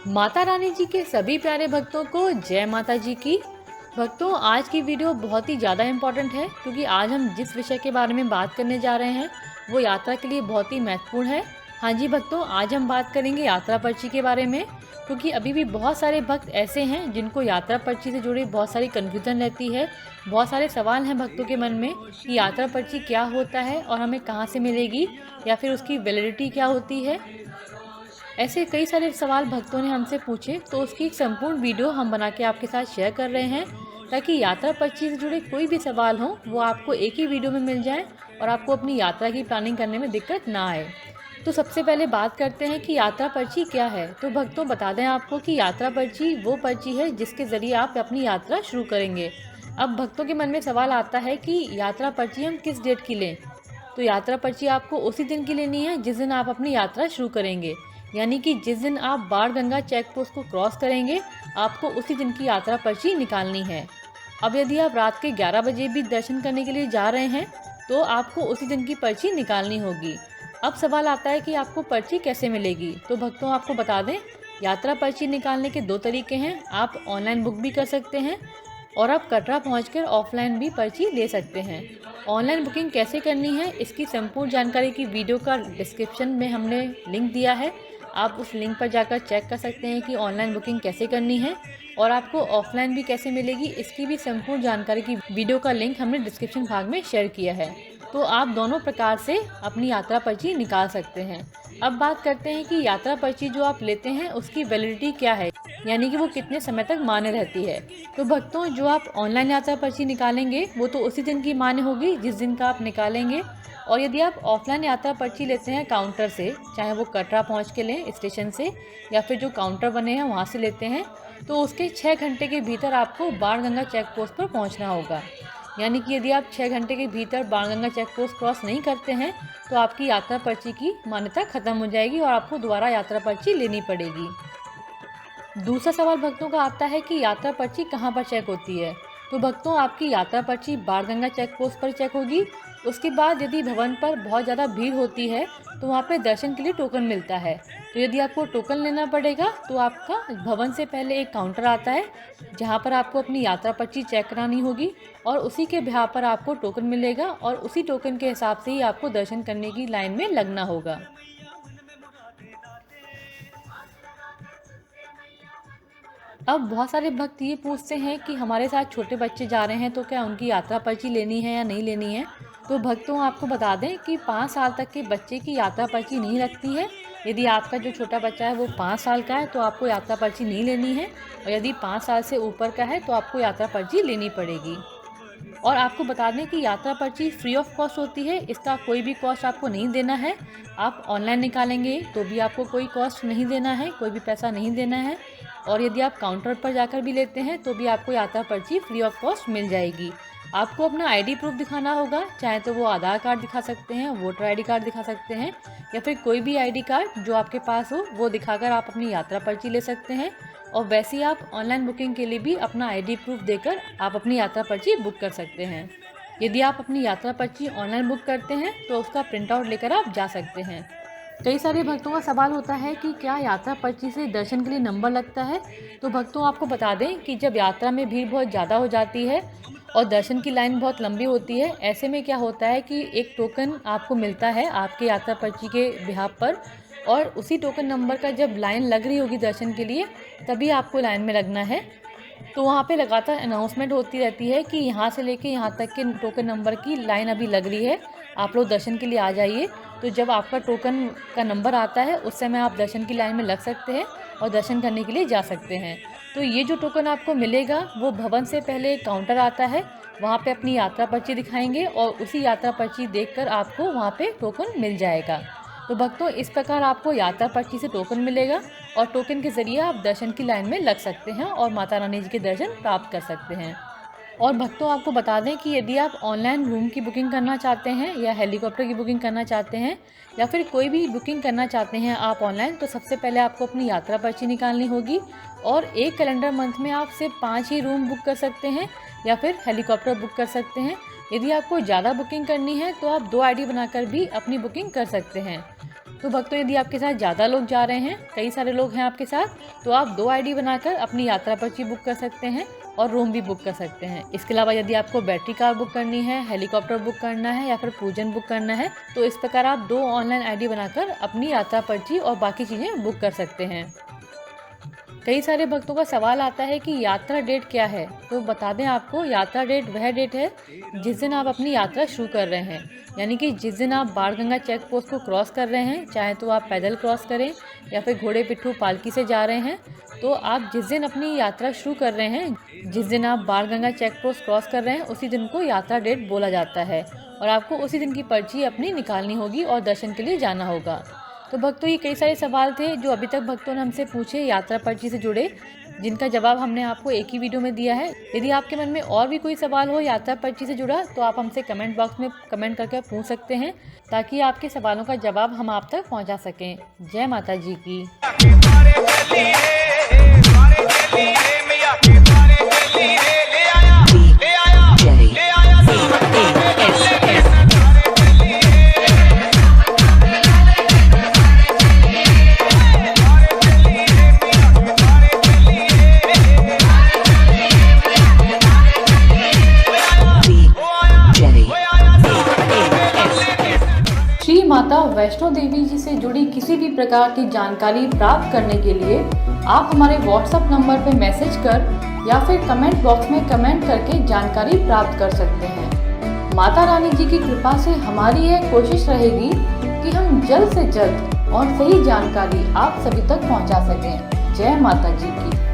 माता रानी जी के सभी प्यारे भक्तों को जय माता जी की। भक्तों, आज की वीडियो बहुत ही ज़्यादा इम्पॉर्टेंट है क्योंकि आज हम जिस विषय के बारे में बात करने जा रहे हैं वो यात्रा के लिए बहुत ही महत्वपूर्ण है। हाँ जी भक्तों, आज हम बात करेंगे यात्रा पर्ची के बारे में, क्योंकि अभी भी बहुत सारे भक्त ऐसे हैं जिनको यात्रा पर्ची से जुड़ी बहुत सारी कन्फ्यूज़न रहती है। बहुत सारे सवाल हैं भक्तों के मन में कि यात्रा पर्ची क्या होता है और हमें कहाँ से मिलेगी, या फिर उसकी वैलिडिटी क्या होती है। ऐसे कई सारे सवाल भक्तों ने हमसे पूछे, तो उसकी एक संपूर्ण वीडियो हम बना के आपके साथ शेयर कर रहे हैं, ताकि यात्रा पर्ची से जुड़े कोई भी सवाल हो वो आपको एक ही वीडियो में मिल जाए और आपको अपनी यात्रा की प्लानिंग करने में दिक्कत ना आए। तो सबसे पहले बात करते हैं कि यात्रा पर्ची क्या है। तो भक्तों, बता दें आपको कि यात्रा पर्ची वो पर्ची है जिसके ज़रिए आप अपनी यात्रा शुरू करेंगे। अब भक्तों के मन में सवाल आता है कि यात्रा पर्ची हम किस डेट की लें। तो यात्रा पर्ची आपको उसी दिन की लेनी है जिस दिन आप अपनी यात्रा शुरू करेंगे, यानी कि जिस दिन आप बाण गंगा चेक पोस्ट को क्रॉस करेंगे आपको उसी दिन की यात्रा पर्ची निकालनी है। अब यदि आप रात के 11 बजे भी दर्शन करने के लिए जा रहे हैं तो आपको उसी दिन की पर्ची निकालनी होगी। अब सवाल आता है कि आपको पर्ची कैसे मिलेगी। तो भक्तों, आपको बता दें, यात्रा पर्ची निकालने के दो तरीके हैं। आप ऑनलाइन बुक भी कर सकते हैं और आप कटरा पहुंचकर ऑफलाइन भी पर्ची ले सकते हैं। ऑनलाइन बुकिंग कैसे करनी है इसकी संपूर्ण जानकारी की वीडियो का डिस्क्रिप्शन में हमने लिंक दिया है। आप उस लिंक पर जाकर चेक कर सकते हैं कि ऑनलाइन बुकिंग कैसे करनी है, और आपको ऑफलाइन भी कैसे मिलेगी इसकी भी संपूर्ण जानकारी की वीडियो का लिंक हमने डिस्क्रिप्शन भाग में शेयर किया है। तो आप दोनों प्रकार से अपनी यात्रा पर्ची निकाल सकते हैं। अब बात करते हैं कि यात्रा पर्ची जो आप लेते हैं उसकी वैलिडिटी क्या है, यानी कि वो कितने समय तक मान्य रहती है। तो भक्तों, जो आप ऑनलाइन यात्रा पर्ची निकालेंगे वो तो उसी दिन की मान्य होगी जिस दिन का आप निकालेंगे। और यदि आप ऑफलाइन यात्रा पर्ची लेते हैं काउंटर से, चाहे वो कटरा पहुंच के लें स्टेशन से या फिर जो काउंटर बने हैं वहां से लेते हैं, तो उसके 6 घंटे के भीतर आपको बाणगंगा चेक पोस्ट पर पहुंचना होगा। यानी कि यदि आप 6 घंटे के भीतर बाणगंगा चेक पोस्ट क्रॉस नहीं करते हैं तो आपकी यात्रा पर्ची की मान्यता खत्म हो जाएगी और आपको दोबारा यात्रा पर्ची लेनी पड़ेगी। दूसरा सवाल भक्तों का आता है कि यात्रा पर्ची कहाँ पर चेक होती है। तो भक्तों, आपकी यात्रा पर्ची बाणगंगा चेक पोस्ट पर चेक होगी। उसके बाद यदि भवन पर बहुत ज़्यादा भीड़ होती है तो वहाँ पे दर्शन के लिए टोकन मिलता है। तो यदि आपको टोकन लेना पड़ेगा तो आपका भवन से पहले एक काउंटर आता है जहाँ पर आपको अपनी यात्रा पर्ची चेक करानी होगी, और उसी के बिहार पर आपको टोकन मिलेगा और उसी टोकन के हिसाब से ही आपको दर्शन करने की लाइन में लगना होगा। अब बहुत सारे भक्त ये पूछते हैं कि हमारे साथ छोटे बच्चे जा रहे हैं तो क्या उनकी यात्रा पर्ची लेनी है या नहीं लेनी है। तो भक्तों, आपको बता दें कि 5 साल तक के बच्चे की यात्रा पर्ची नहीं लगती है। यदि आपका जो छोटा बच्चा है वो 5 साल का है तो आपको यात्रा पर्ची नहीं लेनी है, और यदि 5 साल से ऊपर का है तो आपको यात्रा पर्ची लेनी पड़ेगी। और आपको बता दें कि यात्रा पर्ची फ्री ऑफ कॉस्ट होती है, इसका कोई भी कॉस्ट आपको नहीं देना है। आप ऑनलाइन निकालेंगे तो भी आपको कोई कॉस्ट नहीं देना है, कोई भी पैसा नहीं देना है। और यदि आप काउंटर पर जाकर भी लेते हैं तो भी आपको यात्रा पर्ची फ्री ऑफ कॉस्ट मिल जाएगी। आपको अपना आईडी प्रूफ दिखाना होगा, चाहे तो वो आधार कार्ड दिखा सकते हैं, वोटर आईडी कार्ड दिखा सकते हैं, या फिर कोई भी आईडी कार्ड जो आपके पास हो वो दिखाकर आप अपनी यात्रा पर्ची ले सकते हैं। और वैसे ही आप ऑनलाइन बुकिंग के लिए भी अपना आईडी प्रूफ देकर आप अपनी यात्रा पर्ची बुक कर सकते हैं। यदि आप अपनी यात्रा पर्ची ऑनलाइन बुक करते हैं तो उसका प्रिंट आउट लेकर आप जा सकते हैं। कई सारे भक्तों का सवाल होता है कि क्या यात्रा पर्ची से दर्शन के लिए नंबर लगता है। तो भक्तों, आपको बता दें कि जब यात्रा में भीड़ बहुत ज़्यादा हो जाती है और दर्शन की लाइन बहुत लंबी होती है, ऐसे में क्या होता है कि एक टोकन आपको मिलता है आपके यात्रा पर्ची के बिहाफ पर, और उसी टोकन नंबर का जब लाइन लग रही होगी दर्शन के लिए तभी आपको लाइन में लगना है। तो वहाँ पे लगातार अनाउंसमेंट होती रहती है कि यहाँ से लेके यहाँ तक के टोकन नंबर की लाइन अभी लग रही है, आप लोग दर्शन के लिए आ जाइए। तो जब आपका टोकन का नंबर आता है उस समय आप दर्शन की लाइन में लग सकते हैं और दर्शन करने के लिए जा सकते हैं। तो ये जो टोकन आपको मिलेगा वो भवन से पहले एक काउंटर आता है, वहाँ पे अपनी यात्रा पर्ची दिखाएंगे और उसी यात्रा पर्ची देखकर आपको वहाँ पे टोकन मिल जाएगा। तो भक्तों, इस प्रकार आपको यात्रा पर्ची से टोकन मिलेगा और टोकन के ज़रिए आप दर्शन की लाइन में लग सकते हैं और माता रानी जी के दर्शन प्राप्त कर सकते हैं। और भक्तों, आपको बता दें कि यदि आप ऑनलाइन रूम की बुकिंग करना चाहते हैं या हेलीकॉप्टर की बुकिंग करना चाहते हैं या फिर कोई भी बुकिंग करना चाहते हैं आप ऑनलाइन, तो सबसे पहले आपको अपनी यात्रा पर्ची निकालनी होगी। और एक कैलेंडर मंथ में आप सिर्फ 5 ही रूम बुक कर सकते हैं या फिर हेलीकॉप्टर बुक कर सकते हैं। यदि आपको ज़्यादा बुकिंग करनी है तो आप 2 आईडी बनाकर भी अपनी बुकिंग कर सकते हैं। तो भक्तों, यदि आपके साथ ज़्यादा लोग जा रहे हैं, कई सारे लोग हैं आपके साथ, तो आप 2 आईडी बनाकर अपनी यात्रा पर्ची बुक कर सकते हैं और रूम भी बुक कर सकते हैं। इसके अलावा यदि आपको बैटरी कार बुक करनी है, हेलीकॉप्टर बुक करना है या फिर पूजन बुक करना है, तो इस प्रकार आप 2 ऑनलाइन आईडी बनाकर अपनी यात्रा पर्ची और बाकी चीज़ें बुक कर सकते हैं। कई सारे भक्तों का सवाल आता है कि यात्रा डेट क्या है। तो बता दें आपको, यात्रा डेट वह डेट है जिस दिन आप अपनी यात्रा शुरू कर रहे हैं, यानी कि जिस दिन आप बाणगंगा चेक पोस्ट को क्रॉस कर रहे हैं, चाहे तो आप पैदल क्रॉस करें या फिर घोड़े पिट्ठू पालकी से जा रहे हैं। तो आप जिस दिन अपनी यात्रा शुरू कर रहे हैं, जिस दिन आप बाणगंगा चेक पोस्ट क्रॉस कर रहे हैं, उसी दिन को यात्रा डेट बोला जाता है और आपको उसी दिन की पर्ची अपनी निकालनी होगी और दर्शन के लिए जाना होगा। तो भक्तों, ये कई सारे सवाल थे जो अभी तक भक्तों ने हमसे पूछे यात्रा पर्ची से जुड़े, जिनका जवाब हमने आपको एक ही वीडियो में दिया है। यदि आपके मन में और भी कोई सवाल हो यात्रा पर्ची से जुड़ा, तो आप हमसे कमेंट बॉक्स में कमेंट करके पूछ सकते हैं, ताकि आपके सवालों का जवाब हम आप तक पहुंचा सकें। जय माता जी की। श्री माता वैष्णो देवी जी से जुड़ी किसी भी प्रकार की जानकारी प्राप्त करने के लिए आप हमारे व्हाट्सएप नंबर पर मैसेज कर या फिर कमेंट बॉक्स में कमेंट करके जानकारी प्राप्त कर सकते हैं। माता रानी जी की कृपा से हमारी यह कोशिश रहेगी कि हम जल्द से जल्द और सही जानकारी आप सभी तक पहुंचा सकें। जय माता जी की।